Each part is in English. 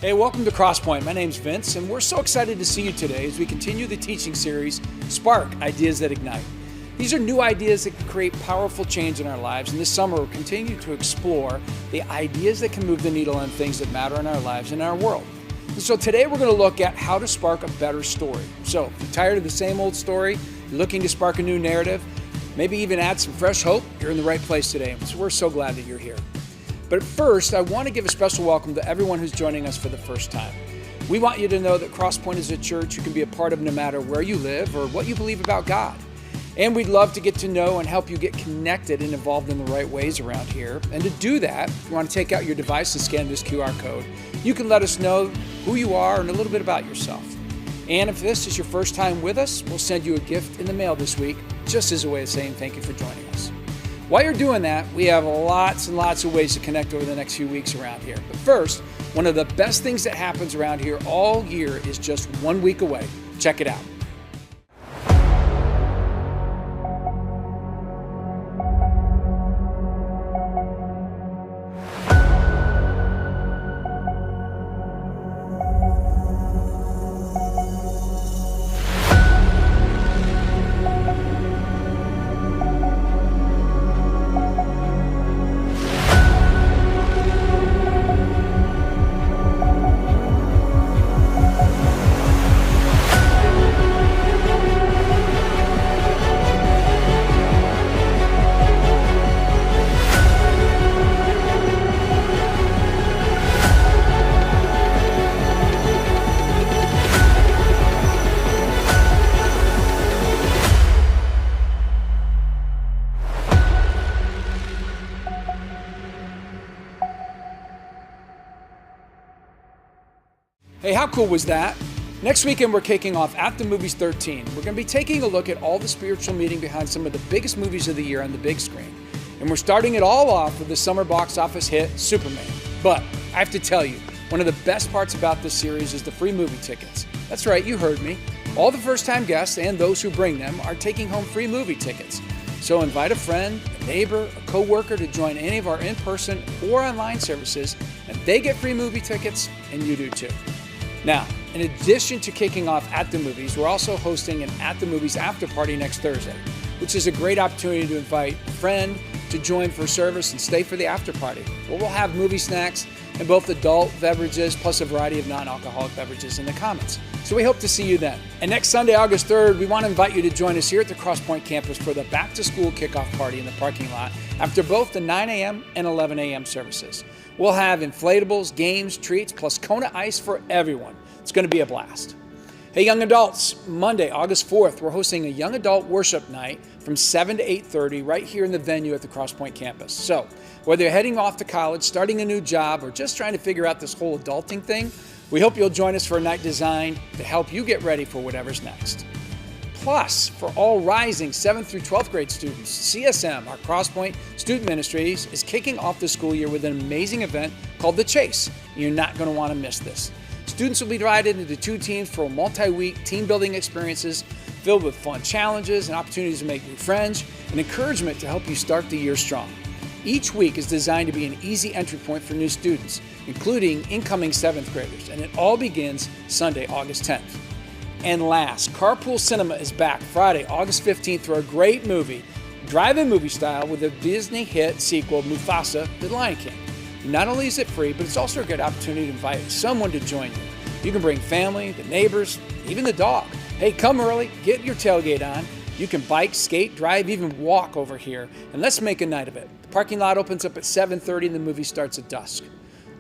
Hey, welcome to Crosspoint. My name's Vince, and we're so excited to see you today as we continue the teaching series, Spark, Ideas That Ignite. These are new ideas that can create powerful change in our lives, and this summer we'll continue to explore the ideas that can move the needle on things that matter in our lives and our world. And so today we're going to look at how to spark a better story. So if you're tired of the same old story, you're looking to spark a new narrative, maybe even add some fresh hope, you're in the right place today. So we're so glad that you're here. But first, I want to give a special welcome to everyone who's joining us for the first time. We want you to know that Crosspoint is a church you can be a part of no matter where you live or what you believe about God. And we'd love to get to know and help you get connected and involved in the right ways around here. And to do that, if you want to take out your device and scan this QR code, you can let us know who you are and a little bit about yourself. And if this is your first time with us, we'll send you a gift in the mail this week, just as a way of saying thank you for joining us. While you're doing that, we have lots and lots of ways to connect over the next few weeks around here. But first, one of the best things that happens around here all year is just 1 week away. Check it out. Hey, how cool was that? Next weekend, we're kicking off At the Movies 13. We're going to be taking a look at all the spiritual meaning behind some of the biggest movies of the year on the big screen. And we're starting it all off with the summer box office hit, Superman. But I have to tell you, one of the best parts about this series is the free movie tickets. That's right, you heard me. All the first-time guests and those who bring them are taking home free movie tickets. So invite a friend, a neighbor, a co-worker to join any of our in-person or online services, and they get free movie tickets, and you do too. Now, in addition to kicking off At the Movies, we're also hosting an At the Movies after party next Thursday, which is a great opportunity to invite a friend to join for service and stay for the after party, where we'll have movie snacks and both adult beverages plus a variety of non-alcoholic beverages in the commons. So we hope to see you then. And next Sunday, August 3rd, we want to invite you to join us here at the Crosspoint campus for the back-to-school kickoff party in the parking lot after both the 9 a.m. and 11 a.m. services. We'll have inflatables, games, treats, plus Kona Ice for everyone. It's going to be a blast. Hey, young adults, Monday, August 4th, we're hosting a young adult worship night from 7 to 8:30 right here in the venue at the Crosspoint campus. So whether you're heading off to college, starting a new job, or just trying to figure out this whole adulting thing, we hope you'll join us for a night designed to help you get ready for whatever's next. Plus, for all rising 7th through 12th grade students, CSM, our Crosspoint Student Ministries, is kicking off the school year with an amazing event called The Chase. You're not going to want to miss this. Students will be divided into 2 teams for multi-week team building experiences filled with fun challenges and opportunities to make new friends and encouragement to help you start the year strong. Each week is designed to be an easy entry point for new students, including incoming 7th graders, and it all begins Sunday, August 10th. And last, Carpool Cinema is back Friday, August 15th for a great movie, drive-in movie style with the Disney hit sequel Mufasa, The Lion King. Not only is it free, but it's also a good opportunity to invite someone to join you. You can bring family, the neighbors, even the dog. Hey, come early, get your tailgate on. You can bike, skate, drive, even walk over here, and let's make a night of it. The parking lot opens up at 7:30 and the movie starts at dusk.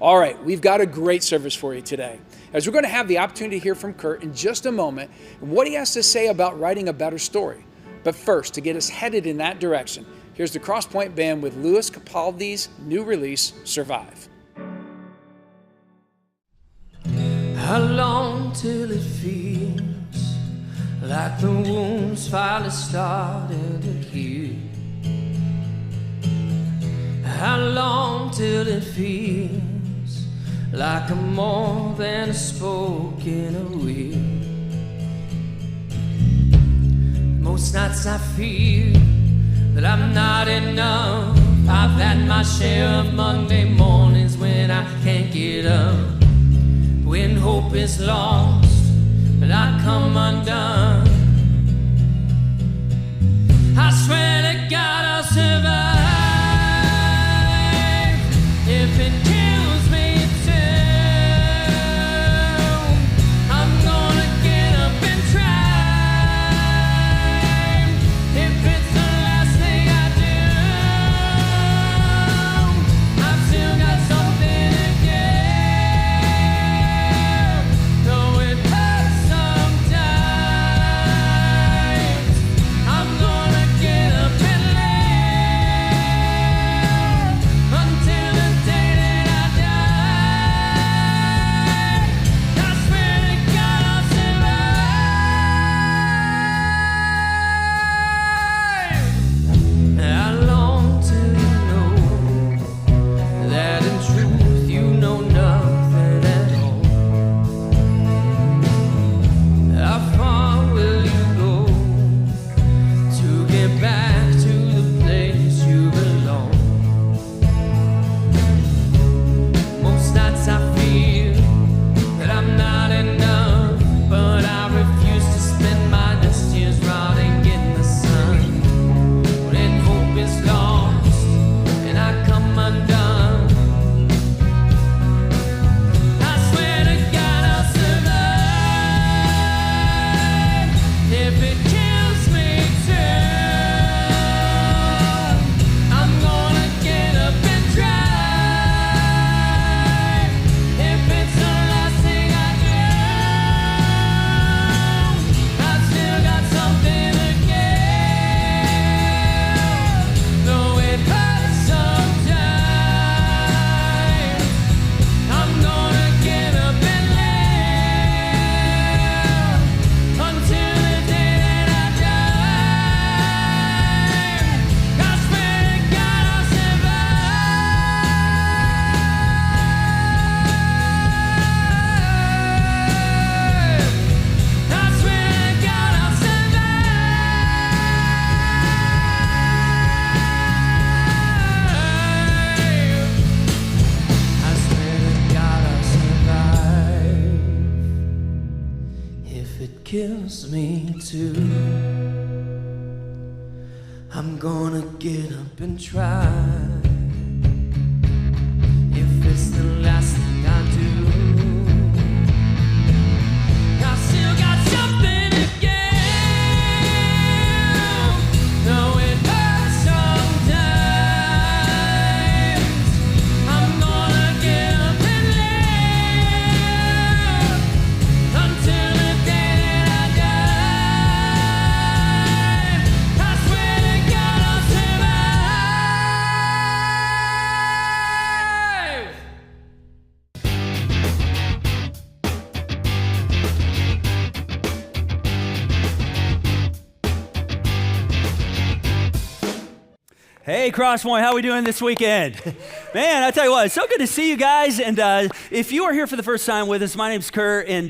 All right, we've got a great service for you today, as we're going to have the opportunity to hear from Curt in just a moment and what he has to say about writing a better story. But first, to get us headed in that direction, here's the Crosspoint Band with Louis Capaldi's new release, Survive. How long till it feels like the wounds finally started to heal? How long till it feels like I'm more than a spoke in a wheel? Most nights I feel that I'm not enough. I've had my share of Monday mornings when I can't get up. when hope is lost and I come undone. I swear to God I'll survive if it kills me too. I'm gonna get up and try if it's the last thing I do. I've still got something to give, though it hurts sometimes. I'm gonna get up and live until the day that I die. I swear to God I'll survive. I long to know that in truth you know nothing at all. How far will you go to get back to the place you belong? Most nights I feel that I'm not enough, but I refuse to spend my last years rotting in the sun. When hope is lost and I come undone, I swear to God I'll survive if it kills me too. I'm gonna get up and try if it's the last thing I do. I've still got something to give, though it hurts sometimes. I'm gonna get up and live until the day that I die. I swear to God I'll survive. I swear to God I'll survive. I swear to God I'll survive if it kills me too. I'm gonna get up and try if it's the last thing I do. I still got something to give, though it hurts sometimes. I'm gonna get up and live until the day that I die. I swear to God I'll survive. Hey, Crosspoint, how we doing this weekend? Man, I tell you what, it's so good to see you guys. And if you are here for the first time with us, my name's Curt, and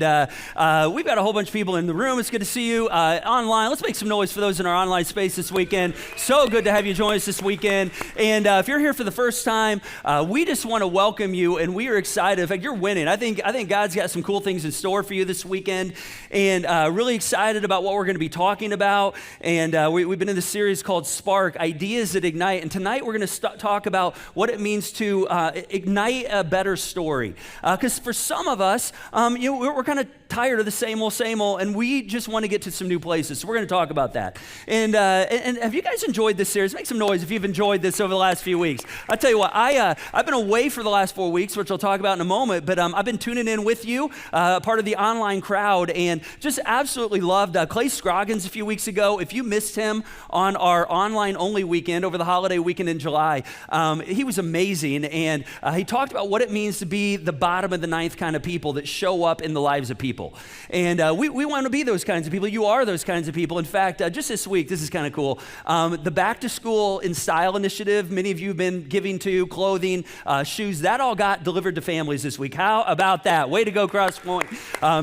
we've got a whole bunch of people in the room. It's good to see you online. Let's make some noise for those in our online space this weekend. So good to have you join us this weekend. And if you're here for the first time, we just want to welcome you, and we are excited. In fact, you're winning. I think God's got some cool things in store for you this weekend, and really excited about what we're going to be talking about. And we've been in this series called Spark, Ideas That Ignite. And tonight we're going to talk about what it means to ignite a better story. Because for some of us, we're kind of tired of the same old, and we just want to get to some new places. So we're going to talk about that. And have you guys enjoyed this series? Make some noise if you've enjoyed this over the last few weeks. I'll tell you what, I've been away for the last 4 weeks, which I'll talk about in a moment, but I've been tuning in with you, part of the online crowd, and just absolutely loved Clay Scroggins a few weeks ago. If you missed him on our online-only weekend over the holiday weekend in July, he was amazing, and he talked about what it means to be the bottom of the ninth kind of people that show up in the lives of people. people. And we want to be those kinds of people. You are those kinds of people. In fact, just this week, this is kind of cool. The Back to School in Style initiative, many of you have been giving to, clothing, shoes, that all got delivered to families this week. How about that? Way to go, Crosspoint.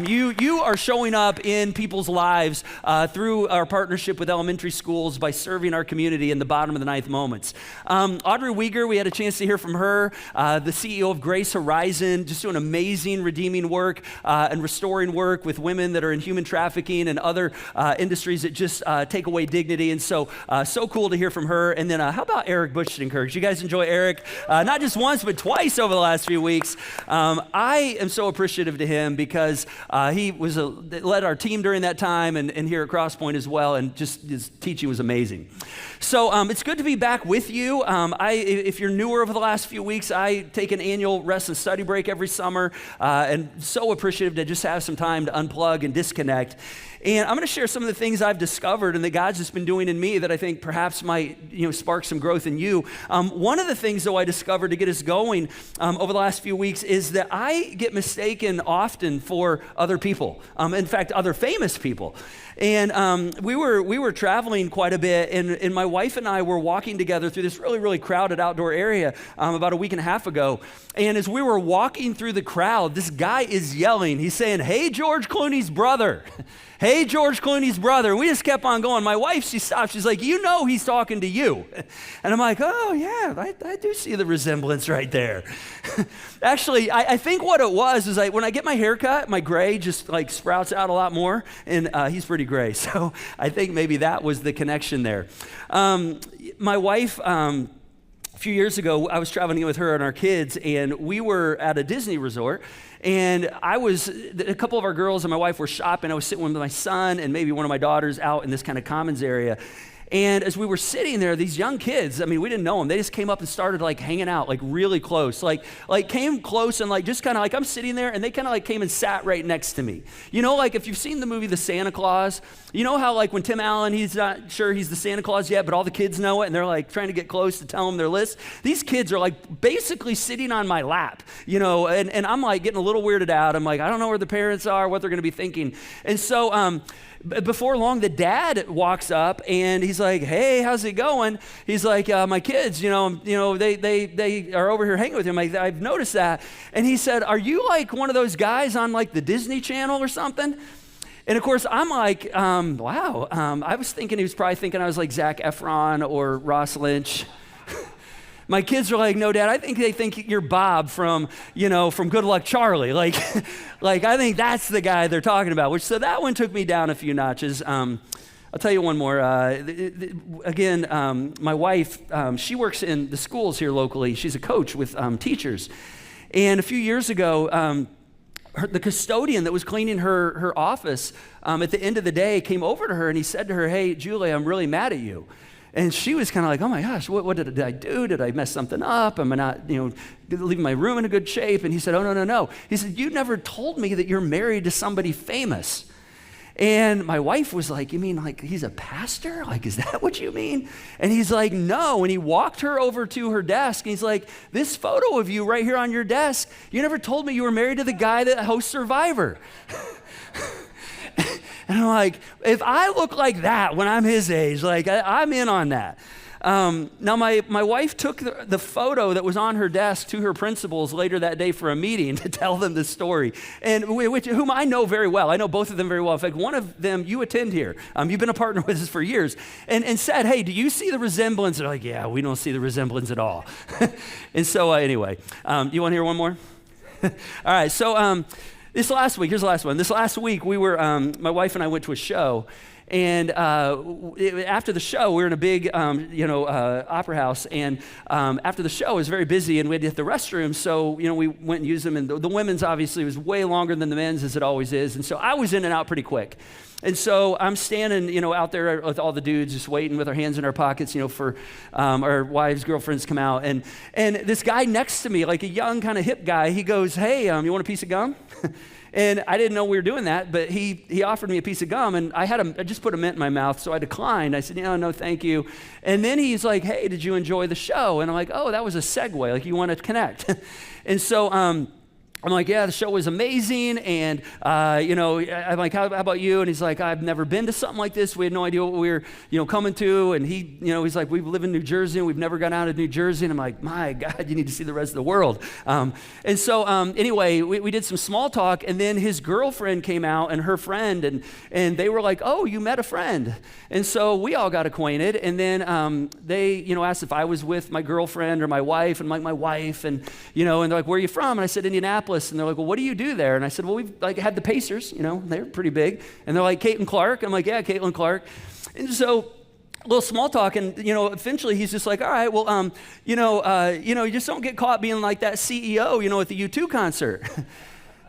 You are showing up in people's lives through our partnership with elementary schools by serving our community in the bottom of the ninth moments. Audrey Weger, we had a chance to hear from her, the CEO of Grace Horizon, just doing amazing redeeming work and restoring work with women that are in human trafficking and other industries that just take away dignity. And so cool to hear from her. And then how about Eric Bushton-Kirk? Did you guys enjoy Eric? Not just once, but twice over the last few weeks. I am so appreciative to him because he led our team during that time and here at Crosspoint as well, and just his teaching was amazing. So it's good to be back with you. If you're newer over the last few weeks, I take an annual rest and study break every summer, and so appreciative to just have some time to unplug and disconnect. And I'm going to share some of the things I've discovered and that God's just been doing in me that I think perhaps might spark some growth in you. One of the things, though, I discovered to get us going over the last few weeks is that I get mistaken often for other people. In fact, other famous people. And we were traveling quite a bit, and my wife and I were walking together through this really, really crowded outdoor area about a week and a half ago. And as we were walking through the crowd, this guy is yelling. He's saying, "Hey, George Clooney's brother." Hey, George Clooney's brother. And we just kept on going. My wife, she stopped. She's like, he's talking to you. And I'm like, oh, yeah, I do see the resemblance right there. Actually, I think what it was is when I get my hair cut, my gray just sprouts out a lot more. And he's pretty gray. So I think maybe that was the connection there. My wife... a few years ago, I was traveling with her and our kids, and we were at a Disney resort, and a couple of our girls and my wife were shopping. I was sitting with my son and maybe one of my daughters out in this kind of commons area. And as we were sitting there, these young kids, we didn't know them. They just came up and started hanging out, really close, came close and just kind of I'm sitting there, and they kind of came and sat right next to me. If you've seen the movie The Santa Claus, you know how when Tim Allen, he's not sure he's the Santa Claus yet, but all the kids know it, and they're trying to get close to tell him their list. These kids are basically sitting on my lap, and I'm getting a little weirded out. I'm I don't know where the parents are, what they're going to be thinking. And so, before long, the dad walks up and he's like, "Hey, how's it going?" He's like, "My kids, they are over here hanging with him. I've noticed that." And he said, "Are you one of those guys on the Disney Channel or something?" And of course, I'm wow. I was thinking he was probably thinking I was Zac Efron or Ross Lynch. My kids are like, "No, Dad, I think they think you're Bob from Good Luck Charlie." I think that's the guy they're talking about. So that one took me down a few notches. I'll tell you one more. Again, my wife, she works in the schools here locally. She's a coach with teachers. And a few years ago, the custodian that was cleaning her office at the end of the day came over to her, and he said to her, "Hey, Julie, I'm really mad at you." And she was kind of "Oh my gosh, what did I do? Did I mess something up? Am I not, leaving my room in a good shape?" And he said, "Oh, no. He said, "You never told me that you're married to somebody famous." And my wife was like, "You mean he's a pastor? Is that what you mean?" And he's like, "No." And he walked her over to her desk, and he's like, "This photo of you right here on your desk, you never told me you were married to the guy that hosts Survivor." And I'm like, if I look like that when I'm his age, I'm in on that. Now, my wife took the photo that was on her desk to her principals later that day for a meeting to tell them the story, and whom I know very well. I know both of them very well. In fact, one of them, you attend here. You've been a partner with us for years, and said, "Hey, do you see the resemblance?" They're like, "Yeah, we don't see the resemblance at all." And so anyway, you want to hear one more? All right, so here's the last one. This last week, we were, my wife and I went to a show, and after the show, we were in a big, opera house, and after the show, it was very busy, and we had to hit the restroom, so, we went and used them, and the women's, obviously, was way longer than the men's, as it always is, and so I was in and out pretty quick. And so I'm standing, out there with all the dudes, just waiting with our hands in our pockets, for our wives, girlfriends come out. And this guy next to me, a young kind of hip guy, he goes, "Hey, you want a piece of gum?" And I didn't know we were doing that, but he offered me a piece of gum, and I just put a mint in my mouth, so I declined. I said, "No, thank you." And then he's like, "Hey, did you enjoy the show?" And I'm like, "Oh, that was a segue. You want to connect." And so I'm like, yeah, the show was amazing. And, I'm like, how about you? And he's like, I've never been to something like this. We had no idea what we were, coming to. And he's like, we live in New Jersey and we've never gone out of New Jersey. And I'm like, my God, you need to see the rest of the world. Anyway, we did some small talk, and then his girlfriend came out and her friend, and they were like, oh, you met a friend. And so we all got acquainted. And then they, asked if I was with my girlfriend or my wife, and I'm like, my wife. And they're like, where are you from? And I said, Indianapolis. And they're like, well, what do you do there? And I said, well, we've had the Pacers, they're pretpretty big. And they're like, Caitlin Clark. I'm like, yeah, Caitlin Clark. And so a little small talk, and eventually he's just like, all right, well, you just don't get caught being like that CEO, at the U2 concert.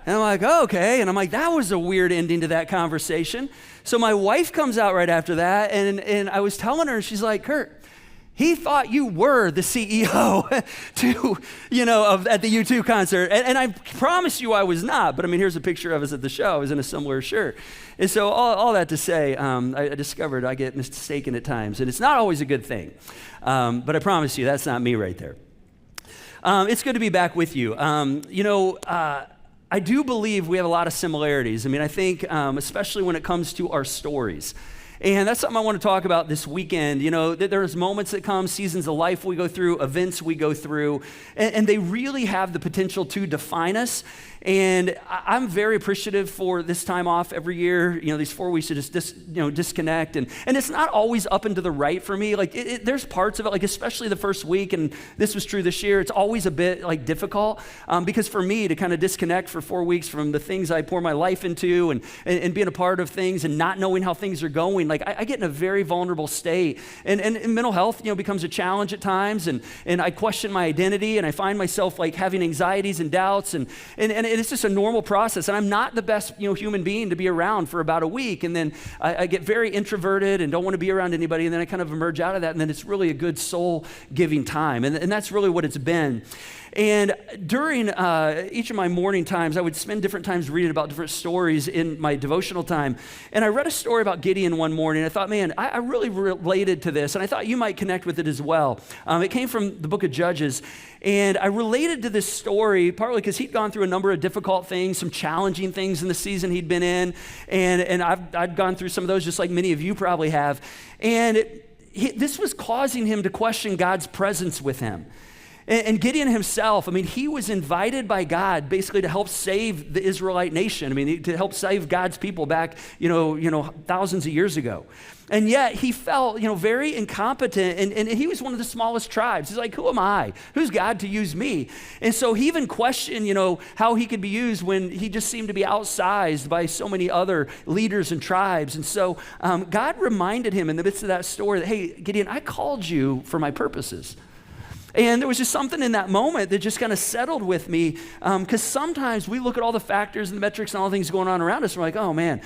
And I'm like, oh, okay. And I'm like, that was a weird ending to that conversation. So my wife comes out right after that, and I was telling her, and she's like, Curt, he thought you were the CEO at the U2 concert. And I promise you I was not. But here's a picture of us at the show. I was in a similar shirt. And so all that to say, I discovered I get mistaken at times. And it's not always a good thing. But I promise you, that's not me right there. It's good to be back with you. I do believe we have a lot of similarities. I think especially when it comes to our stories. And that's something I want to talk about this weekend. There's moments that come, seasons of life we go through, events we go through, and they really have the potential to define us. And I'm very appreciative for this time off every year, these 4 weeks to just disconnect. And it's not always up and to the right for me. Like there's parts of it, like especially the first week, and this was true this year, it's always a bit difficult because for me to kind of disconnect for 4 weeks from the things I pour my life into and being a part of things and not knowing how things are going, I get in a very vulnerable state. And mental health, becomes a challenge at times, and I question my identity, and I find myself having anxieties and doubts, and it's just a normal process. And I'm not the best, human being to be around for about a week. And then I get very introverted and don't want to be around anybody. And then I kind of emerge out of that. And then it's really a good soul-giving time. And that's really what it's been. And during each of my morning times, I would spend different times reading about different stories in my devotional time. And I read a story about Gideon one morning. I thought, man, I really related to this. And I thought you might connect with it as well. It came from the book of Judges. And I related to this story partly because he'd gone through a number of difficult things, some challenging things in the season he'd been in. And I'd gone through some of those just like many of you probably have. And this was causing him to question God's presence with him. And Gideon himself, he was invited by God basically to help save the Israelite nation. To help save God's people back, thousands of years ago. And yet he felt, very incompetent, and he was one of the smallest tribes. He's like, who am I? Who's God to use me? And so he even questioned, how he could be used when he just seemed to be outsized by so many other leaders and tribes. And so God reminded him in the midst of that story that, hey, Gideon, I called you for my purposes. And there was just something in that moment that just kind of settled with me because sometimes we look at all the factors and the metrics and all the things going on around us and we're like, oh man,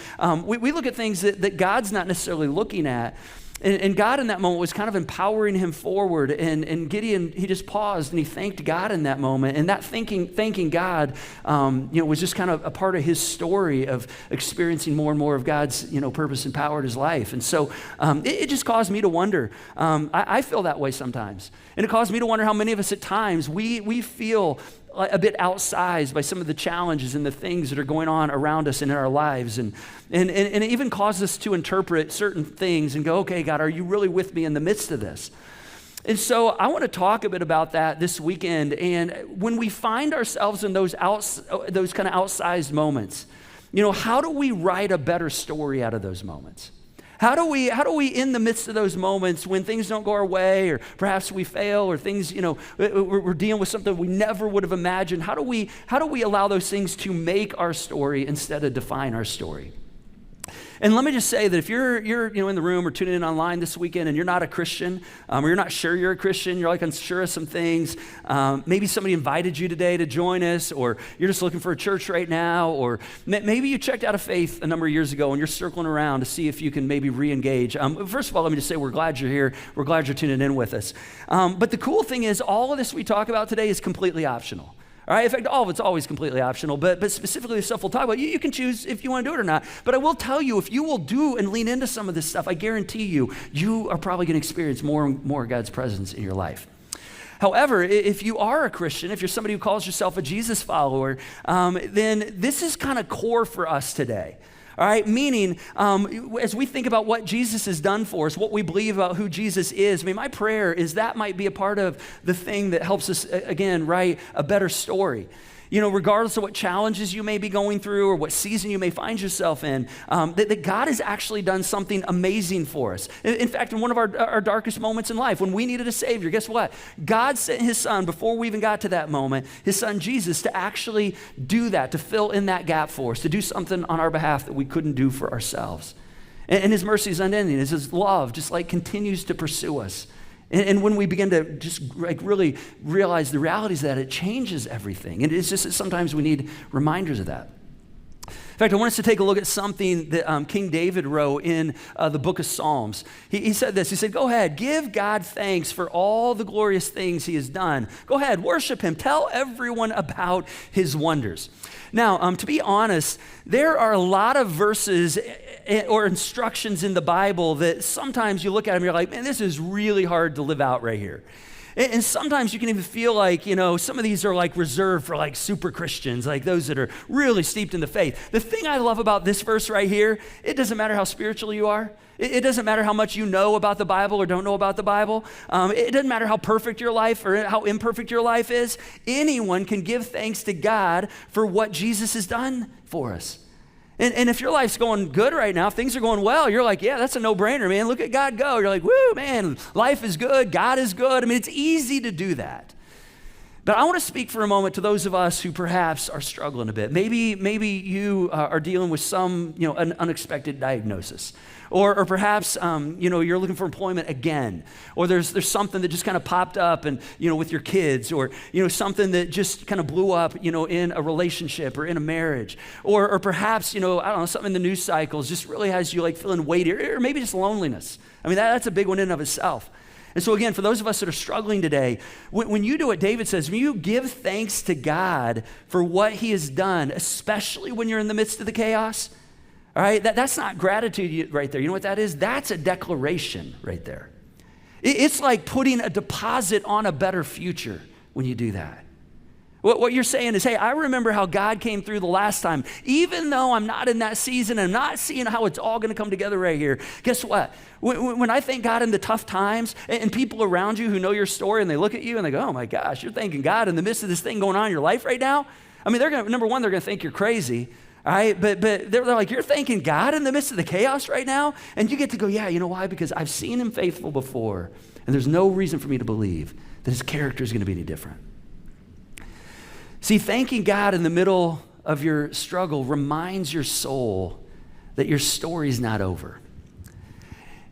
we look at things that God's not necessarily looking at. And God in that moment was kind of empowering him forward. And Gideon, he just paused and he thanked God in that moment. And that thanking God, was just kind of a part of his story of experiencing more and more of God's, purpose and power in his life. And so it just caused me to wonder. I feel that way sometimes. And it caused me to wonder how many of us at times, we feel a bit outsized by some of the challenges and the things that are going on around us and in our lives. And it even causes us to interpret certain things and go, okay, God, are you really with me in the midst of this? And so I want to talk a bit about that this weekend. And when we find ourselves in those kind of outsized moments, how do we write a better story out of those moments? How do we in the midst of those moments when things don't go our way or perhaps we fail or things, we're dealing with something we never would have imagined, how do we allow those things to make our story instead of define our story? And let me just say that if you're in the room or tuning in online this weekend and you're not a Christian, or you're not sure you're a Christian, you're unsure of some things, maybe somebody invited you today to join us, or you're just looking for a church right now, or maybe you checked out of faith a number of years ago and you're circling around to see if you can maybe re-engage. First of all, let me just say we're glad you're here. We're glad you're tuning in with us. But the cool thing is all of this we talk about today is completely optional. All right, in fact, all of it's always completely optional, but specifically the stuff we'll talk about, you can choose if you want to do it or not. But I will tell you, if you will do and lean into some of this stuff, I guarantee you are probably going to experience more and more of God's presence in your life. However, if you are a Christian, if you're somebody who calls yourself a Jesus follower, then this is kind of core for us today. All right, meaning as we think about what Jesus has done for us, what we believe about who Jesus is, I mean, my prayer is that might be a part of the thing that helps us, again, write a better story. You know, regardless of what challenges you may be going through or what season you may find yourself in, that God has actually done something amazing for us. In fact, in one of our darkest moments in life, when we needed a Savior, guess what? God sent his Son, before we even got to that moment, his Son Jesus, to actually do that, to fill in that gap for us, to do something on our behalf that we couldn't do for ourselves. And his mercy is unending. His love just like continues to pursue us. And when we begin to just like really realize the realities of that, it changes everything. And it's just that sometimes we need reminders of that. In fact, I want us to take a look at something that King David wrote in the book of Psalms. He said this, he said, go ahead, give God thanks for all the glorious things he has done. Go ahead, worship him. Tell everyone about his wonders. Now, to be honest, there are a lot of verses or instructions in the Bible that sometimes you look at them and you're like, man, this is really hard to live out right here. And sometimes you can even feel like, you know, some of these are like reserved for like super Christians, like those that are really steeped in the faith. The thing I love about this verse right here, it doesn't matter how spiritual you are. It doesn't matter how much you know about the Bible or don't know about the Bible. It doesn't matter how perfect your life or how imperfect your life is. Anyone can give thanks to God for what Jesus has done for us. And if your life's going good right now, if things are going well, you're like, yeah, that's a no-brainer, man. Look at God go. You're like, woo, man, life is good. God is good. I mean, it's easy to do that. But I want to speak for a moment to those of us who perhaps are struggling a bit. Maybe you are dealing with some, you know, an unexpected diagnosis. Or perhaps, you know, you're looking for employment again. Or there's something that just kind of popped up and, you know, with your kids. Or, you know, something that just kind of blew up, you know, in a relationship or in a marriage. Or perhaps, you know, I don't know, something in the news cycles just really has you like feeling weighty. Or maybe just loneliness. I mean, that's a big one in and of itself. And so again, for those of us that are struggling today, when you do what David says, when you give thanks to God for what he has done, especially when you're in the midst of the chaos, all right, that's not gratitude right there. You know what that is? That's a declaration right there. It's like putting a deposit on a better future when you do that. What you're saying is, hey, I remember how God came through the last time. Even though I'm not in that season, I'm not seeing how it's all going to come together right here. Guess what? When I thank God in the tough times and people around you who know your story and they look at you and they go, oh my gosh, you're thanking God in the midst of this thing going on in your life right now? I mean, number one, they're going to think you're crazy. All right, but they're like, you're thanking God in the midst of the chaos right now? And you get to go, yeah, you know why? Because I've seen him faithful before, and there's no reason for me to believe that his character is going to be any different. See, thanking God in the middle of your struggle reminds your soul that your story's not over.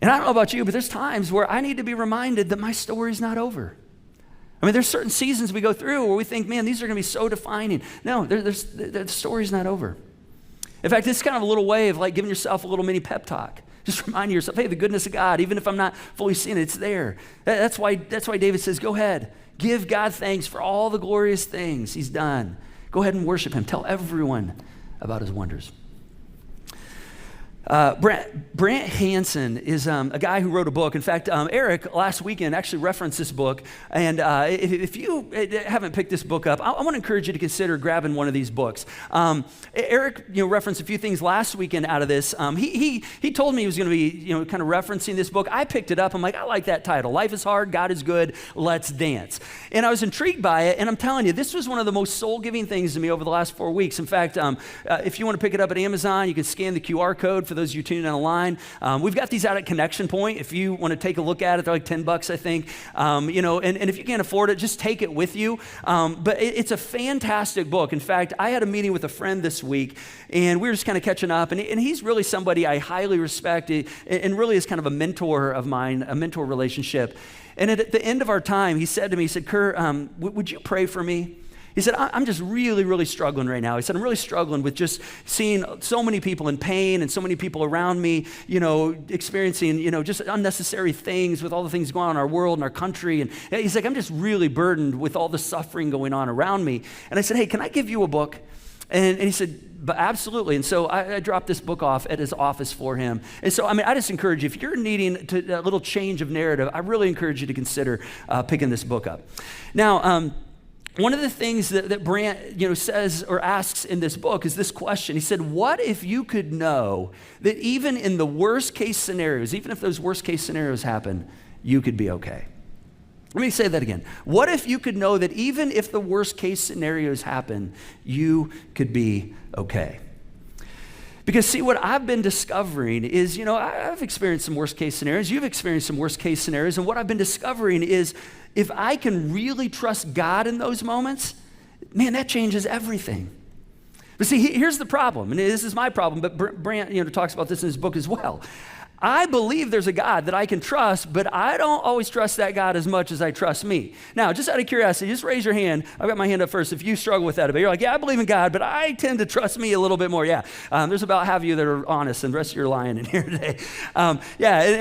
And I don't know about you, but there's times where I need to be reminded that my story's not over. I mean, there's certain seasons we go through where we think, man, these are going to be so defining. No, the story's not over. In fact, it's kind of a little way of like giving yourself a little mini pep talk. Just reminding yourself, hey, the goodness of God, even if I'm not fully seeing it, it's there. That's why David says, go ahead, give God thanks for all the glorious things he's done. Go ahead and worship him. Tell everyone about his wonders. Brant Hansen is a guy who wrote a book. In fact, Eric last weekend actually referenced this book. And if you haven't picked this book up, I want to encourage you to consider grabbing one of these books. Eric, referenced a few things last weekend out of this. He told me he was going to be, kind of referencing this book. I picked it up. I'm like, I like that title. Life is hard. God is good. Let's dance. And I was intrigued by it. And I'm telling you, this was one of the most soul-giving things to me over the last 4 weeks. In fact, if you want to pick it up at Amazon, you can scan the QR code for those of you tuning on the line. We've got these out at Connection Point. If you want to take a look at it, they're like $10, I think. And if you can't afford it, just take it with you. But it's a fantastic book. In fact, I had a meeting with a friend this week, and we were just kind of catching up. And he's really somebody I highly respect, and really is kind of a mentor of mine, a mentor relationship. And at the end of our time, he said to me, he said, Curt, would you pray for me? He said, I'm just really, really struggling right now. He said, I'm really struggling with just seeing so many people in pain and so many people around me, experiencing, just unnecessary things with all the things going on in our world and our country. And he's like, I'm just really burdened with all the suffering going on around me. And I said, hey, can I give you a book? And he said, but absolutely. And so I dropped this book off at his office for him. And so, I just encourage you, if you're needing a little change of narrative, I really encourage you to consider picking this book up. Now, one of the things that Brant, says or asks in this book is this question. He said, what if you could know that even in the worst case scenarios, even if those worst case scenarios happen, you could be okay? Let me say that again. What if you could know that even if the worst case scenarios happen, you could be okay? Because see, what I've been discovering is, I've experienced some worst case scenarios. You've experienced some worst case scenarios. And what I've been discovering is if I can really trust God in those moments, man, that changes everything. But see, here's the problem. And this is my problem, but Brant, talks about this in his book as well. I believe there's a God that I can trust, but I don't always trust that God as much as I trust me. Now, just out of curiosity, just raise your hand. I've got my hand up first. If you struggle with that a bit, you're like, yeah, I believe in God, but I tend to trust me a little bit more. Yeah, there's about half of you that are honest, and the rest of you are lying in here today. And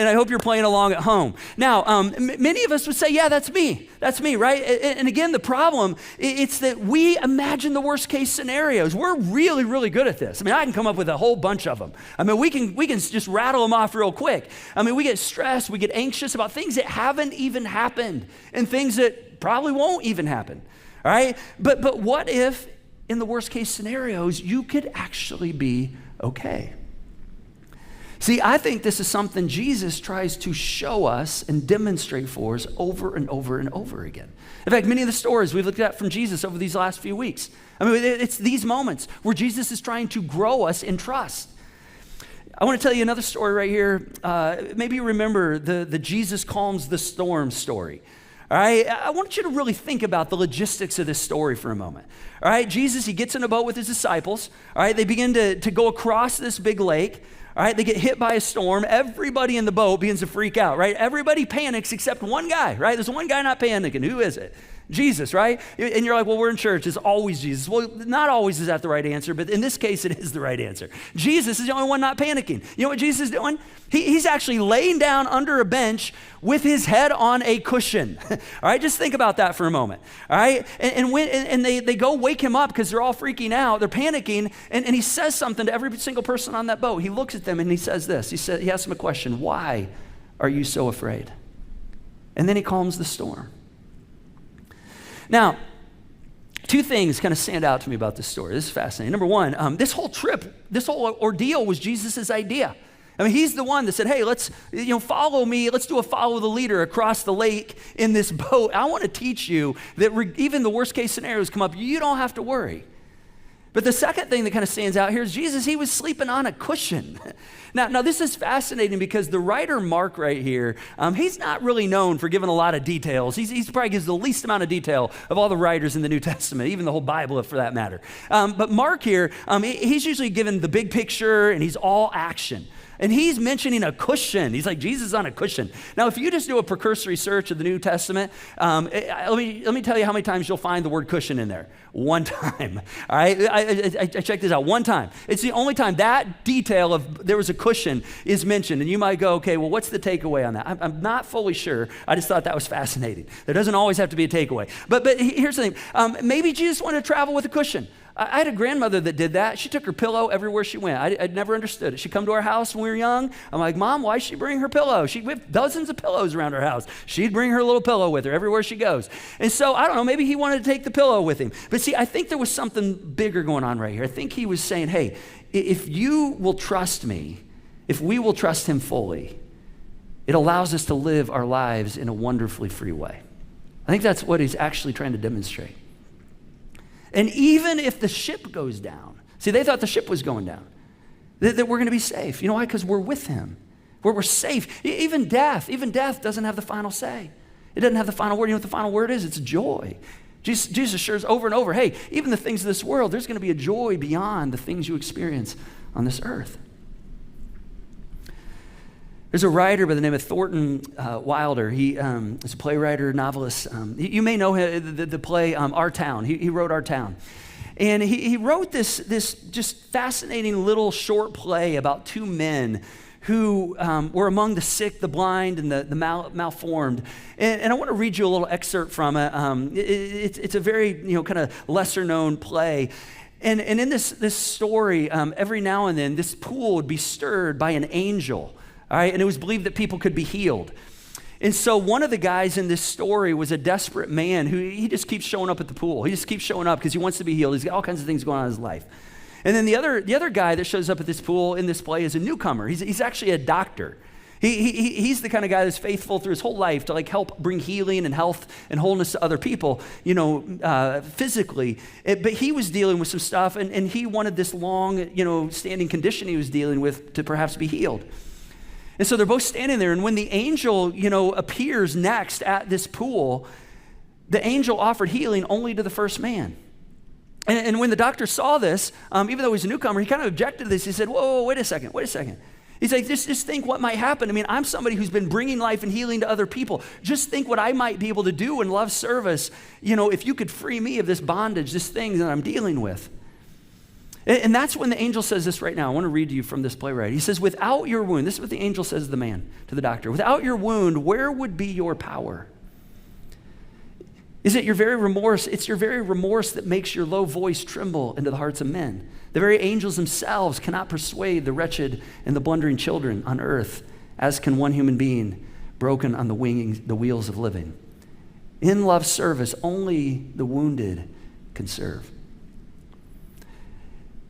I hope you're playing along at home. Now, many of us would say, yeah, that's me. That's me, right? And again, the problem, it's that we imagine the worst case scenarios. We're really, really good at this. I can come up with a whole bunch of them. We can just rattle them off real quick. We get stressed, we get anxious about things that haven't even happened and things that probably won't even happen, all right? But what if in the worst case scenarios, you could actually be okay? See, I think this is something Jesus tries to show us and demonstrate for us over and over and over again. In fact, many of the stories we've looked at from Jesus over these last few weeks, it's these moments where Jesus is trying to grow us in trust. I want to tell you another story right here. Maybe you remember the Jesus calms the storm story. All right, I want you to really think about the logistics of this story for a moment. All right, Jesus, he gets in a boat with his disciples. All right, they begin to go across this big lake. All right, they get hit by a storm. Everybody in the boat begins to freak out, right? Everybody panics except one guy, right? There's one guy not panicking. Who is it? Jesus, right? And you're like, well, we're in church. It's always Jesus. Well, not always is that the right answer, but in this case, it is the right answer. Jesus is the only one not panicking. You know what Jesus is doing? He's actually laying down under a bench with his head on a cushion. All right, just think about that for a moment. All right, and they go wake him up because they're all freaking out. They're panicking, and he says something to every single person on that boat. He looks at them and he says this. He asks them a question. Why are you so afraid? And then he calms the storm. Now, two things kind of stand out to me about this story. This is fascinating. Number one, this whole trip, this whole ordeal was Jesus' idea. He's the one that said, hey, let's follow me. Let's do a follow the leader across the lake in this boat. I want to teach you that even the worst case scenarios come up, you don't have to worry. But the second thing that kind of stands out here is Jesus, he was sleeping on a cushion. Now this is fascinating because the writer Mark right here, he's not really known for giving a lot of details. He probably gives the least amount of detail of all the writers in the New Testament, even the whole Bible for that matter. But Mark here, he's usually given the big picture and he's all action. And he's mentioning a cushion. He's like, Jesus is on a cushion. Now, if you just do a precursory search of the New Testament, let me tell you how many times you'll find the word cushion in there. One time. All right? I checked this out. One time. It's the only time that detail of there was a cushion is mentioned. And you might go, okay, well, what's the takeaway on that? I'm not fully sure. I just thought that was fascinating. There doesn't always have to be a takeaway. But here's the thing. Maybe Jesus wanted to travel with a cushion. I had a grandmother that did that. She took her pillow everywhere she went. I'd never understood it. She'd come to our house when we were young. I'm like, Mom, why should she bring her pillow? We have dozens of pillows around her house. She'd bring her little pillow with her everywhere she goes. And so, I don't know, maybe he wanted to take the pillow with him. But see, I think there was something bigger going on right here. I think he was saying, hey, if you will trust me, if we will trust him fully, it allows us to live our lives in a wonderfully free way. I think that's what he's actually trying to demonstrate. And even if the ship goes down, see, they thought the ship was going down, that we're going to be safe. You know why? Because we're with him. We're safe. Even death doesn't have the final say. It doesn't have the final word. You know what the final word is? It's joy. Jesus assures over and over, hey, even the things of this world, there's going to be a joy beyond the things you experience on this earth. There's a writer by the name of Thornton Wilder. He is a playwright, novelist. You may know the play Our Town. He wrote Our Town. And he wrote this just fascinating little short play about two men who were among the sick, the blind, and the malformed. And I want to read you a little excerpt from it. It's a very kind of lesser known play. And in this story, every now and then, this pool would be stirred by an angel, all right? And it was believed that people could be healed. And so one of the guys in this story was a desperate man who he just keeps showing up at the pool. He just keeps showing up because he wants to be healed. He's got all kinds of things going on in his life. And then the other guy that shows up at this pool in this play is a newcomer. He's actually a doctor. He's the kind of guy that's faithful through his whole life to like help bring healing and health and wholeness to other people, physically. But he was dealing with some stuff, and he wanted this long, standing condition he was dealing with to perhaps be healed. And so they're both standing there, and when the angel, appears next at this pool, the angel offered healing only to the first man. And when the doctor saw this, even though he's a newcomer, he kind of objected to this. He said, whoa, wait a second. He's like, just think what might happen. I mean, I'm somebody who's been bringing life and healing to other people. Just think what I might be able to do in love service, if you could free me of this bondage, this thing that I'm dealing with. And that's when the angel says this right now. I want to read to you from this playwright. He says, without your wound, this is what the angel says to the man, to the doctor, without your wound, where would be your power? Is it your very remorse? It's your very remorse that makes your low voice tremble into the hearts of men. The very angels themselves cannot persuade the wretched and the blundering children on earth, as can one human being broken on the wheels of living. In love service, only the wounded can serve.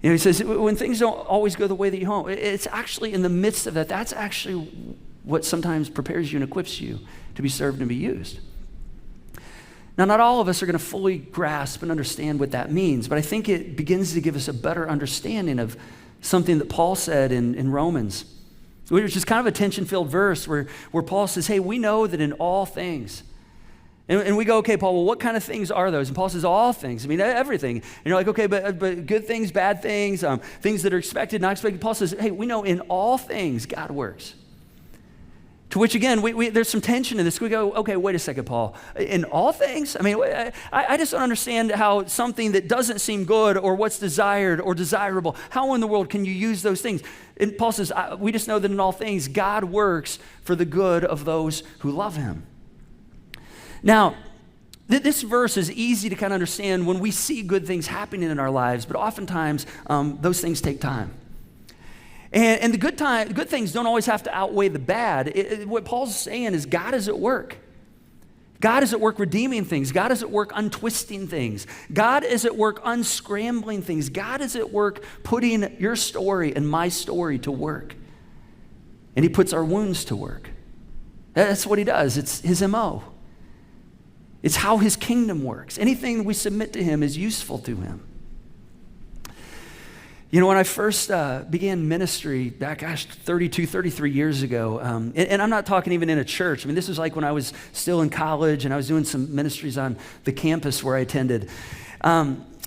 He says, when things don't always go the way that you hope, it's actually in the midst of that, that's actually what sometimes prepares you and equips you to be served and be used. Now, not all of us are going to fully grasp and understand what that means, but I think it begins to give us a better understanding of something that Paul said in Romans, which is kind of a tension-filled verse where Paul says, hey, we know that in all things, and we go, okay, Paul, well, what kind of things are those? And Paul says, all things. I mean, everything. And you're like, okay, but good things, bad things, things that are expected, not expected. Paul says, hey, we know in all things God works. To which, again, there's some tension in this. We go, okay, wait a second, Paul. In all things? I mean, I just don't understand how something that doesn't seem good or what's desired or desirable, how in the world can you use those things? And Paul says, we just know that in all things, God works for the good of those who love him. Now, this verse is easy to kind of understand when we see good things happening in our lives, but oftentimes those things take time. And the good things don't always have to outweigh the bad. What Paul's saying is God is at work. God is at work redeeming things. God is at work untwisting things. God is at work unscrambling things. God is at work putting your story and my story to work. And he puts our wounds to work. That's what he does. It's his MO. It's how his kingdom works. Anything we submit to him is useful to him. When I first began ministry back, 33 years ago, and I'm not talking even in a church. I mean, this was like when I was still in college and I was doing some ministries on the campus where I attended.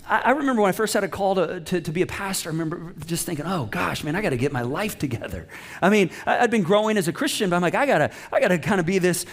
I remember when I first had a call to be a pastor, I remember just thinking, oh gosh, man, I got to get my life together. I mean, I'd been growing as a Christian, but I'm like, I gotta kind of be this,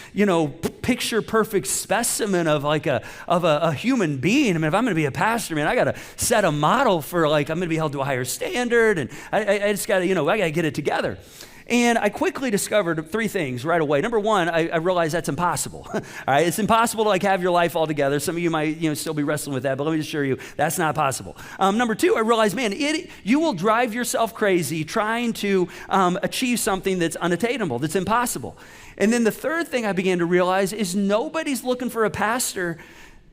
picture perfect specimen of a human being. I mean, if I'm going to be a pastor, man, I got to set a model for I'm going to be held to a higher standard, and I just got to, I got to get it together. And I quickly discovered three things right away. Number one, I realized that's impossible. All right, it's impossible to have your life all together. Some of you might still be wrestling with that, but let me just assure you, that's not possible. Number two, I realized, man, you will drive yourself crazy trying to achieve something that's unattainable, that's impossible. And then the third thing I began to realize is nobody's looking for a pastor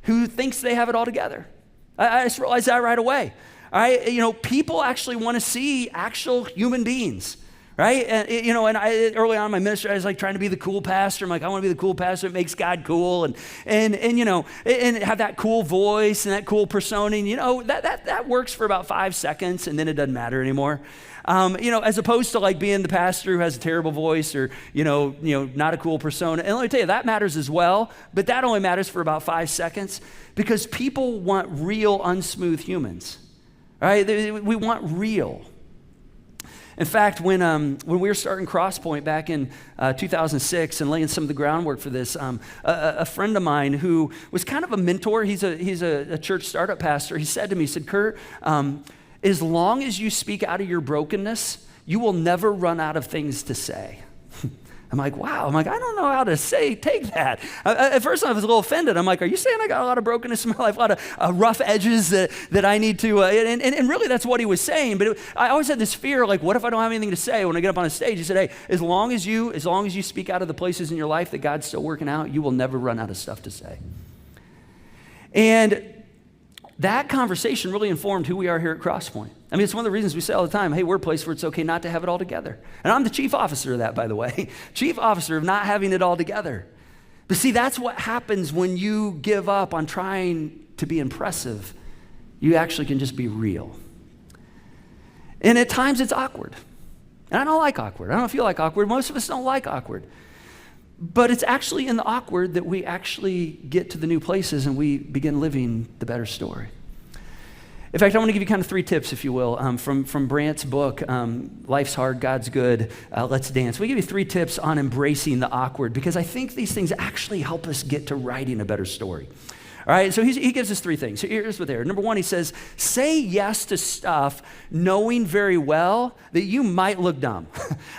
who thinks they have it all together. I just realized that right away. All right, people actually want to see actual human beings. Right? And, early on in my ministry, I was trying to be the cool pastor. I'm like, I want to be the cool pastor that makes God cool and have that cool voice and that cool persona. And, that works for about 5 seconds and then it doesn't matter anymore. As opposed to being the pastor who has a terrible voice or, not a cool persona. And let me tell you, that matters as well, but that only matters for about 5 seconds because people want real, unsmooth humans. Right? We want real. In fact, when we were starting Crosspoint back in 2006 and laying some of the groundwork for this, a friend of mine who was kind of a mentor, he's a church startup pastor, he said to me, he said, Curt, as long as you speak out of your brokenness, you will never run out of things to say. I'm like, wow. I'm like, I don't know how to take that. At first, I was a little offended. I'm like, are you saying I got a lot of brokenness in my life, a lot of rough edges that I need to, and really that's what he was saying. But I always had this fear, like, what if I don't have anything to say when I get up on a stage? He said, hey, as long as you speak out of the places in your life that God's still working out, you will never run out of stuff to say. And that conversation really informed who we are here at Crosspoint. I mean, it's one of the reasons we say all the time, hey, we're a place where it's okay not to have it all together. And I'm the chief officer of that, by the way. Chief officer of not having it all together. But see, that's what happens when you give up on trying to be impressive. You actually can just be real. And at times it's awkward. And I don't like awkward. I don't know if you like awkward. Most of us don't like awkward. But it's actually in the awkward that we actually get to the new places and we begin living the better story. In fact, I want to give you kind of 3 tips, if you will, from Brant's book, Life's Hard, God's Good, Let's Dance. We give you 3 tips on embracing the awkward because I think these things actually help us get to writing a better story. All right, so he gives us 3 things. So here's what they are. Number 1, he says, say yes to stuff knowing very well that you might look dumb.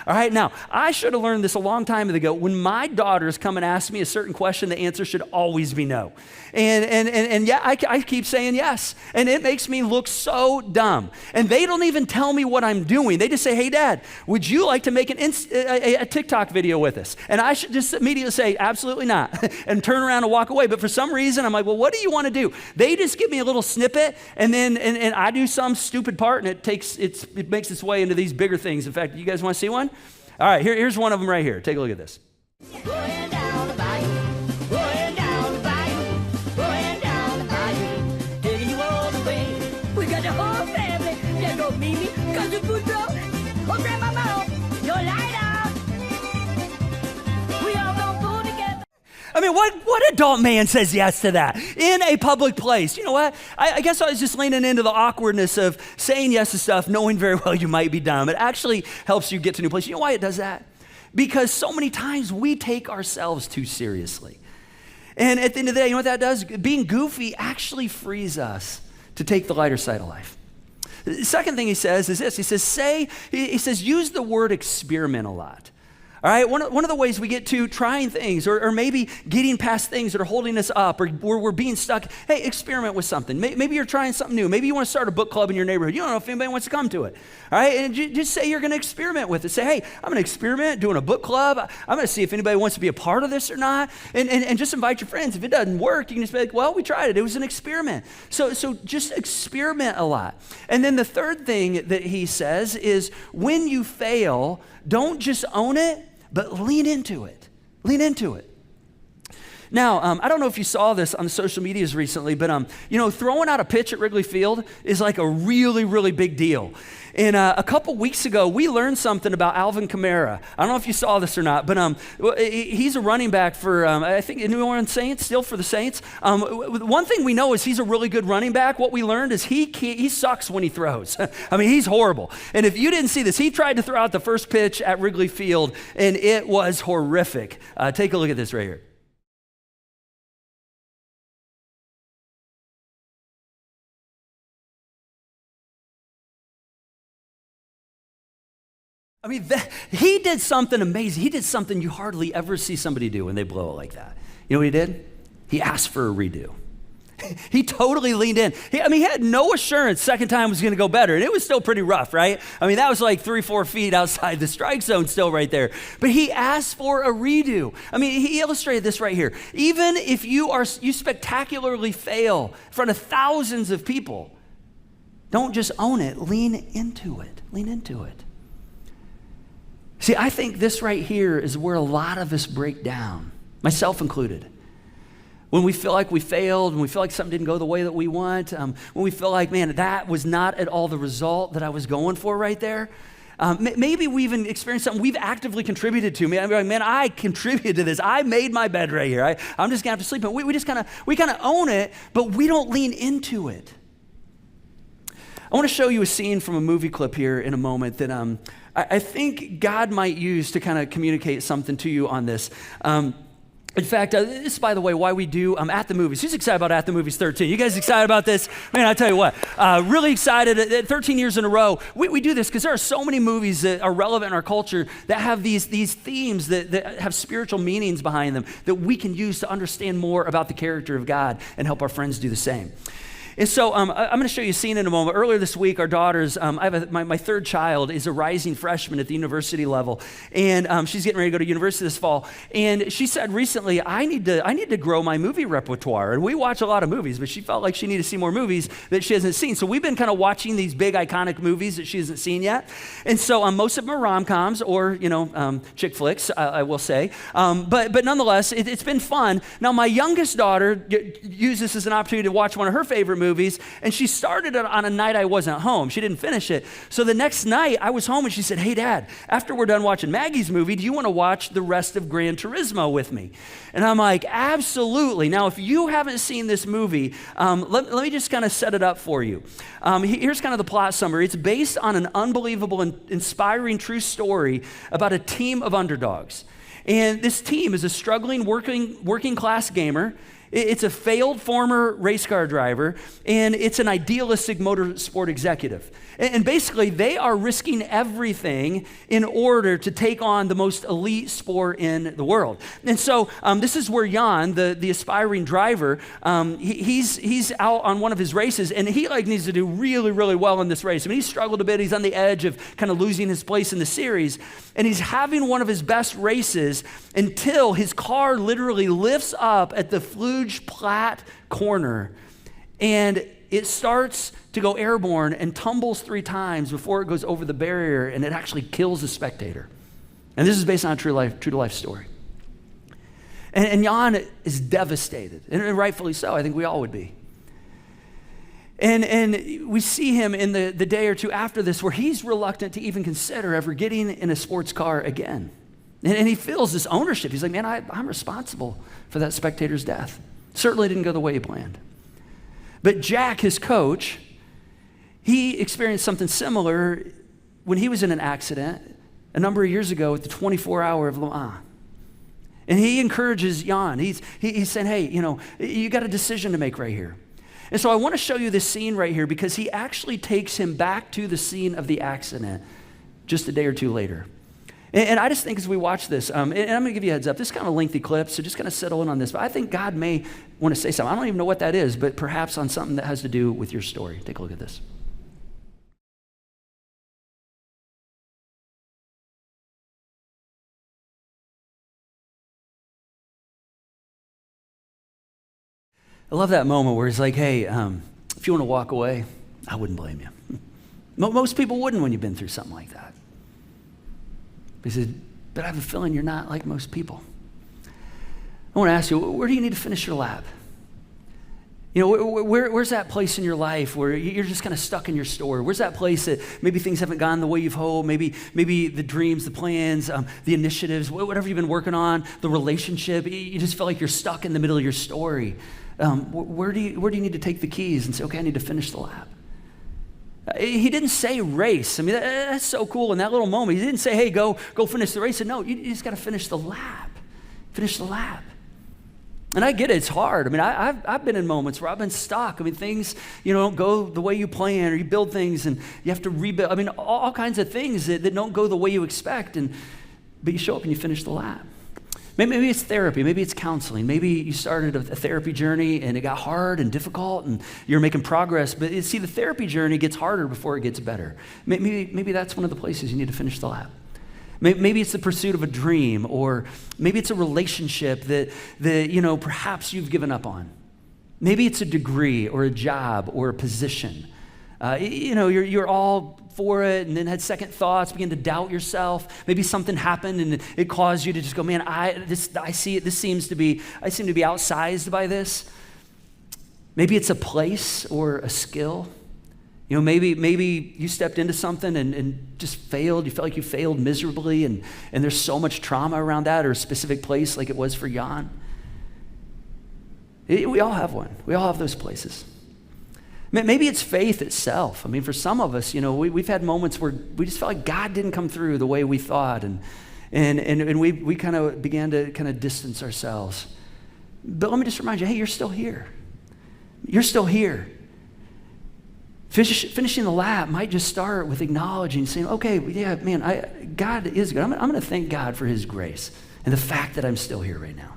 All right, now, I should have learned this a long time ago. When my daughters come and ask me a certain question, the answer should always be no. And yeah, I keep saying yes. And it makes me look so dumb. And they don't even tell me what I'm doing. They just say, hey, Dad, would you like to make a TikTok video with us? And I should just immediately say, absolutely not, and turn around and walk away. But for some reason, I'm like, well, what do you want to do? They just give me a little snippet, and then and I do some stupid part, and it makes its way into these bigger things. In fact, you guys want to see one? All right, here's one of them right here. Take a look at this. Going down the bayou, going down the bayou, going down the bayou, taking you all the way. We got the whole family. There go Mimi, cousin Boudreaux, oh Grandmama, your light out. We all gonna pull together. I mean, what adult man says yes to that in a public place? You know what? I guess I was just leaning into the awkwardness of saying yes to stuff, knowing very well you might be dumb. It actually helps you get to new places. You know why it does that? Because so many times we take ourselves too seriously. And at the end of the day, you know what that does? Being goofy actually frees us to take the lighter side of life. The second thing he says is this. He says, use the word experiment a lot. All right, one of the ways we get to trying things or maybe getting past things that are holding us up or where we're being stuck, hey, experiment with something. Maybe you're trying something new. Maybe you want to start a book club in your neighborhood. You don't know if anybody wants to come to it. All right, and just say you're going to experiment with it. Say, hey, I'm going to experiment doing a book club. I'm going to see if anybody wants to be a part of this or not. And just invite your friends. If it doesn't work, you can just be like, well, we tried it. It was an experiment. So just experiment a lot. And then the third thing that he says is when you fail, don't just own it, but lean into it. Lean into it. Now, I don't know if you saw this on the social medias recently, but throwing out a pitch at Wrigley Field is like a really, really big deal. And a couple weeks ago, we learned something about Alvin Kamara. I don't know if you saw this or not, but he's a running back for, I think, New Orleans Saints, still for the Saints. One thing we know is he's a really good running back. What we learned is he sucks when he throws. I mean, he's horrible. And if you didn't see this, he tried to throw out the first pitch at Wrigley Field, and it was horrific. Take a look at this right here. I mean, he did something amazing. He did something you hardly ever see somebody do when they blow it like that. You know what he did? He asked for a redo. He totally leaned in. He had no assurance second time was going to go better, and it was still pretty rough, right? I mean, that was like 3-4 feet outside the strike zone still right there. But he asked for a redo. I mean, he illustrated this right here. Even if you spectacularly fail in front of thousands of people, don't just own it. Lean into it. Lean into it. See, I think this right here is where a lot of us break down, myself included. When we feel like we failed, when we feel like something didn't go the way that we want, when we feel like, man, that was not at all the result that I was going for right there. Maybe we even experienced something we've actively contributed to. Man, I contributed to this. I made my bed right here. I'm just gonna have to sleep. But we kind of own it, but we don't lean into it. I want to show you a scene from a movie clip here in a moment that I think God might use to kind of communicate something to you on this. In fact, this is, by the way, why we do At the Movies. Who's excited about At the Movies 13? You guys excited about this? Man, I tell you what, really excited. 13 years in a row, we do this because there are so many movies that are relevant in our culture that have these themes that have spiritual meanings behind them that we can use to understand more about the character of God and help our friends do the same. And so I'm going to show you a scene in a moment. Earlier this week, our daughters, my third child is a rising freshman at the university level, and she's getting ready to go to university this fall. And she said recently, I need to grow my movie repertoire. And we watch a lot of movies, but she felt like she needed to see more movies that she hasn't seen. So we've been kind of watching these big iconic movies that she hasn't seen yet. And so most of them are rom-coms or chick flicks, I will say. But nonetheless, it's been fun. Now my youngest daughter used this as an opportunity to watch one of her favorite movies, and she started it on a night I wasn't home. She didn't finish it. So the next night I was home and she said, "Hey Dad, after we're done watching Maggie's movie, do you want to watch the rest of Gran Turismo with me?" And I'm like, absolutely. Now, if you haven't seen this movie, let me just kind of set it up for you. Here's kind of the plot summary. It's based on an unbelievable and inspiring true story about a team of underdogs. And this team is a struggling working class gamer. It's a failed former race car driver, and it's an idealistic motorsport executive. And basically, they are risking everything in order to take on the most elite sport in the world. And so this is where Jan, the aspiring driver, he's out on one of his races, and he needs to do really, really well in this race. I mean, he's struggled a bit. He's on the edge of kind of losing his place in the series, and he's having one of his best races until his car literally lifts up at the Fluge Platte corner, and it starts to go airborne and tumbles 3 times before it goes over the barrier, and it actually kills the spectator. And this is based on a true to life story. And Jan is devastated, and rightfully so. I think we all would be. And we see him in the day or two after this where he's reluctant to even consider ever getting in a sports car again. And he feels this ownership. He's like, man, I'm responsible for that spectator's death. Certainly didn't go the way he planned. But Jack, his coach, he experienced something similar when he was in an accident a number of years ago at the 24-hour of Le Mans. And he encourages Jan. He's saying, hey, you got a decision to make right here. And so I want to show you this scene right here because he actually takes him back to the scene of the accident just a day or two later. And I just think as we watch this, and I'm going to give you a heads up, this is kind of a lengthy clip, so just kind of settle in on this. But I think God may want to say something. I don't even know what that is, but perhaps on something that has to do with your story. Take a look at this. I love that moment where he's like, hey, if you want to walk away, I wouldn't blame you. Most people wouldn't when you've been through something like that. He said, but I have a feeling you're not like most people. I want to ask you, where do you need to finish your lap? Where's that place in your life where you're just kind of stuck in your story? Where's that place that maybe things haven't gone the way you've hoped? Maybe the dreams, the plans, the initiatives, whatever you've been working on, the relationship, you just feel like you're stuck in the middle of your story. Where do you need to take the keys and say, okay, I need to finish the lap? He didn't say race. I mean, that's so cool in that little moment. He didn't say, hey, go finish the race. He said, no, you just got to finish the lap. Finish the lap. And I get it, it's hard. I mean, I've been in moments where I've been stuck. I mean, things, don't go the way you plan, or you build things and you have to rebuild. I mean, all kinds of things that don't go the way you expect. But you show up and you finish the lap. Maybe it's therapy, maybe it's counseling, maybe you started a therapy journey and it got hard and difficult and you're making progress, but see, the therapy journey gets harder before it gets better. Maybe that's one of the places you need to finish the lap. Maybe it's the pursuit of a dream, or maybe it's a relationship that perhaps you've given up on. Maybe it's a degree or a job or a position. You're all for it and then had second thoughts, begin to doubt yourself. Maybe something happened and it caused you to just go, man, I see it. I seem to be outsized by this. Maybe it's a place or a skill. Maybe you stepped into something and just failed. You felt like you failed miserably and there's so much trauma around that, or a specific place like it was for Jan. We all have one. We all have those places. Maybe it's faith itself. I mean, for some of us, we've had moments where we just felt like God didn't come through the way we thought, and And we kind of began to kind of distance ourselves. But let me just remind you, hey, you're still here. You're still here. Finishing the lap might just start with acknowledging, saying, okay, yeah, man, God is good. I'm going to thank God for his grace and the fact that I'm still here right now.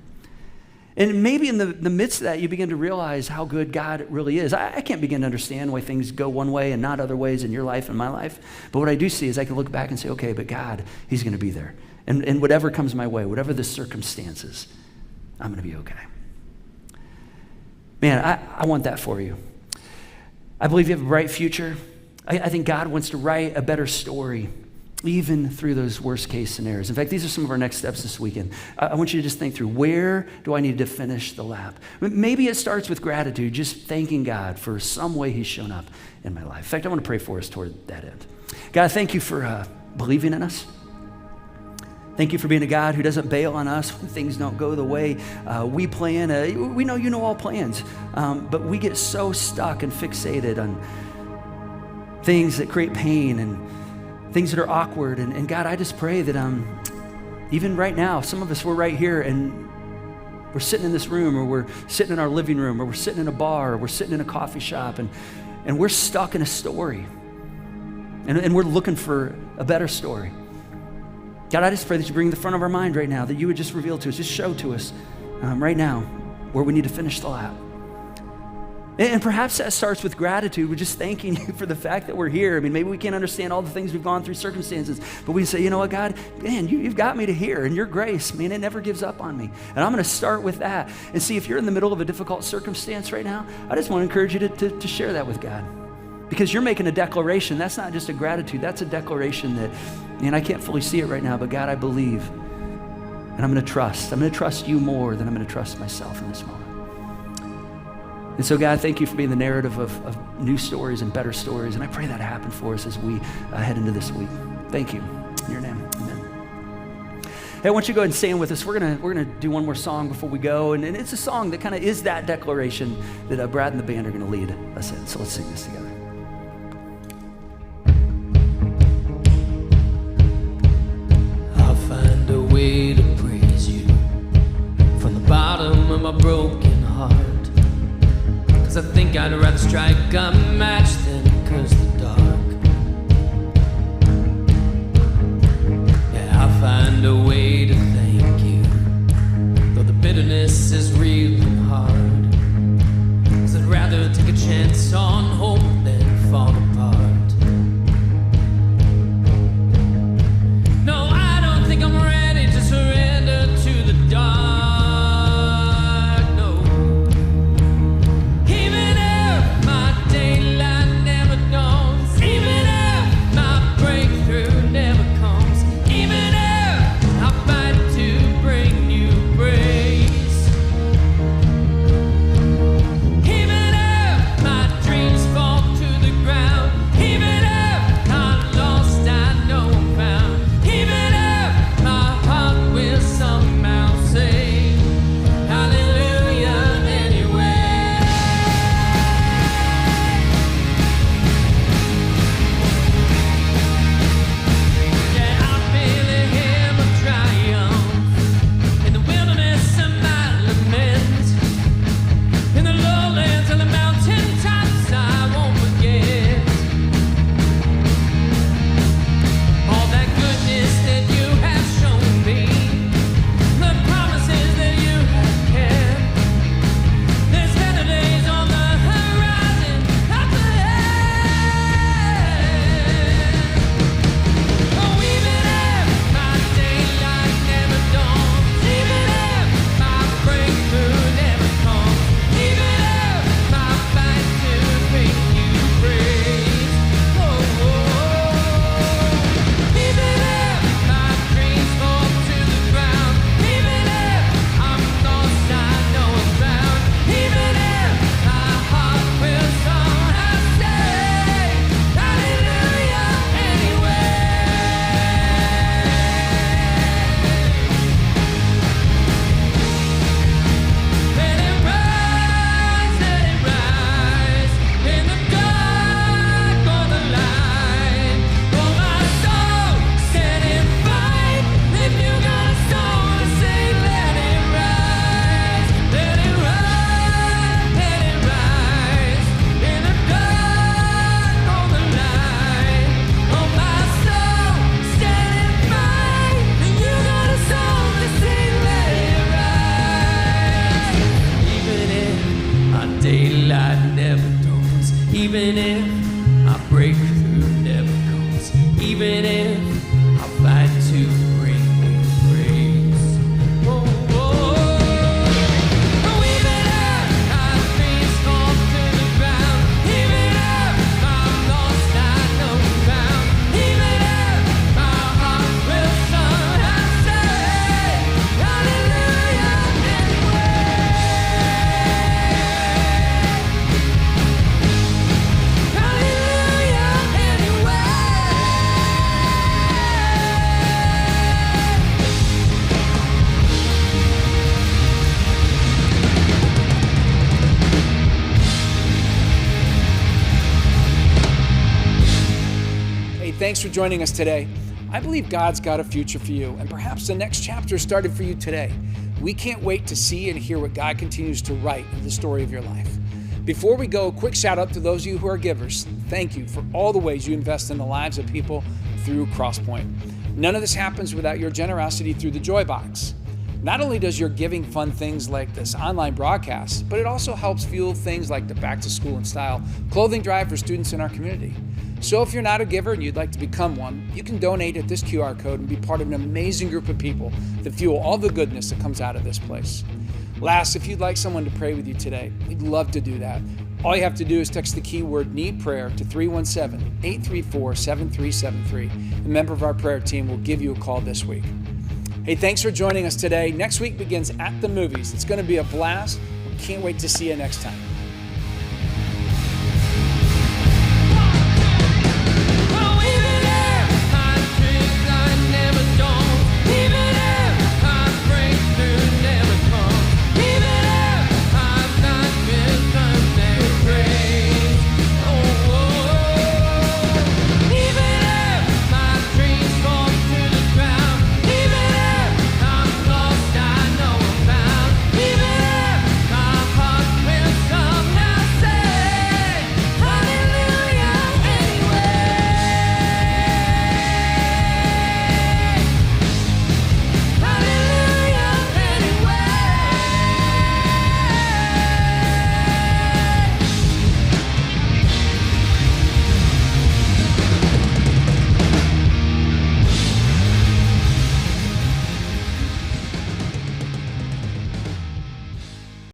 And maybe in the midst of that, you begin to realize how good God really is. I can't begin to understand why things go one way and not other ways in your life and my life. But what I do see is I can look back and say, okay, but God, he's going to be there. And whatever comes my way, whatever the circumstances, I'm going to be okay. Man, I want that for you. I believe you have a bright future. I think God wants to write a better story, even through those worst case scenarios. In fact, these are some of our next steps this weekend. I want you to just think through, where do I need to finish the lap? Maybe it starts with gratitude, just thanking God for some way he's shown up in my life. In fact, I want to pray for us toward that end. God, thank you for believing in us. Thank you for being a God who doesn't bail on us when things don't go the way we plan. We know you know all plans, but we get so stuck and fixated on things that create pain and things that are awkward. And God, I just pray that even right now, some of us, we're right here and we're sitting in this room, or we're sitting in our living room, or we're sitting in a bar, or we're sitting in a coffee shop, and we're stuck in a story. And we're looking for a better story. God, I just pray that you bring the front of our mind right now, that you would just reveal to us, just show to us right now where we need to finish the lap. And perhaps that starts with gratitude. We're just thanking you for the fact that we're here. I mean, maybe we can't understand all the things we've gone through, circumstances, but we say, you know what, God, man, you've got me to here, and your grace, man, it never gives up on me. And I'm going to start with that. And see, if you're in the middle of a difficult circumstance right now, I just want to encourage you to share that with God. Because you're making a declaration. That's not just a gratitude. That's a declaration that, man, I can't fully see it right now, but God, I believe. And I'm going to trust. I'm going to trust you more than I'm going to trust myself in this moment. And so, God, thank you for being the narrative of new stories and better stories. And I pray that happen for us as we head into this week. Thank you. In your name, amen. Hey, I want you to go ahead and stand with us. We're gonna do one more song before we go. And it's a song that kind of is that declaration that Brad and the band are going to lead us in. So let's sing this together. Way to praise you from the bottom of my broken heart, 'cause I think I'd rather strike a match than curse the dark. Yeah, I'll find a way to thank you, though the bitterness is real and hard, 'cause I'd rather take a chance on hope than fall apart. No, I don't think I'm ready to surrender to the dark, no. Even if my daylight never dawns, even if my breakthrough never comes, even if I fight to bring you praise, even if my dreams fall daylight never dawns. Even if I break through never comes. Even if I fight to bring you praise. Oh, oh. Oh, even if our dreams fall to the ground. Even if I'm lost, I know I'm found. Even if my heart will somehow say hallelujah anyway. Hallelujah anyway. Hey, thanks for joining us today. I believe God's got a future for you, and perhaps the next chapter started for you today. We can't wait to see and hear what God continues to write in the story of your life. Before we go, a quick shout out to those of you who are givers. Thank you for all the ways you invest in the lives of people through Crosspoint. None of this happens without your generosity through the Joy Box. Not only does your giving fund things like this online broadcast, but it also helps fuel things like the Back to School in Style clothing drive for students in our community. So if you're not a giver and you'd like to become one, you can donate at this QR code and be part of an amazing group of people that fuel all the goodness that comes out of this place. Last, if you'd like someone to pray with you today, we'd love to do that. All you have to do is text the keyword "need prayer" to 317-834-7373. A member of our prayer team will give you a call this week. Hey, thanks for joining us today. Next week begins at the movies. It's going to be a blast. We can't wait to see you next time.